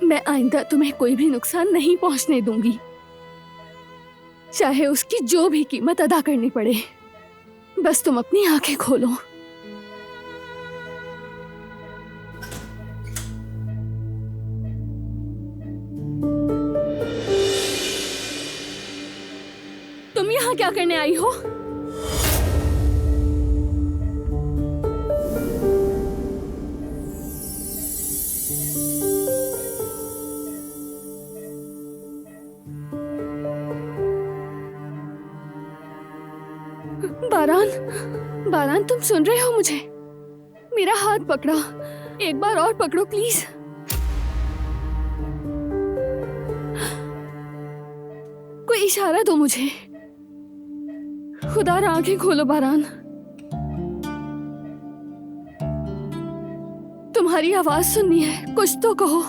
मैं आइंदा तुम्हें कोई भी नुकसान नहीं पहुंचने दूंगी, चाहे उसकी जो भी कीमत अदा करनी पड़े। बस तुम अपनी आंखें खोलो। तुम यहाँ क्या करने आई हो? बारान, बारान तुम सुन रहे हो मुझे? मेरा हाथ पकड़ा, एक बार और पकड़ो प्लीज। कोई इशारा दो मुझे। खुदा आंखें खोलो बारान। तुम्हारी आवाज सुननी है, कुछ तो कहो।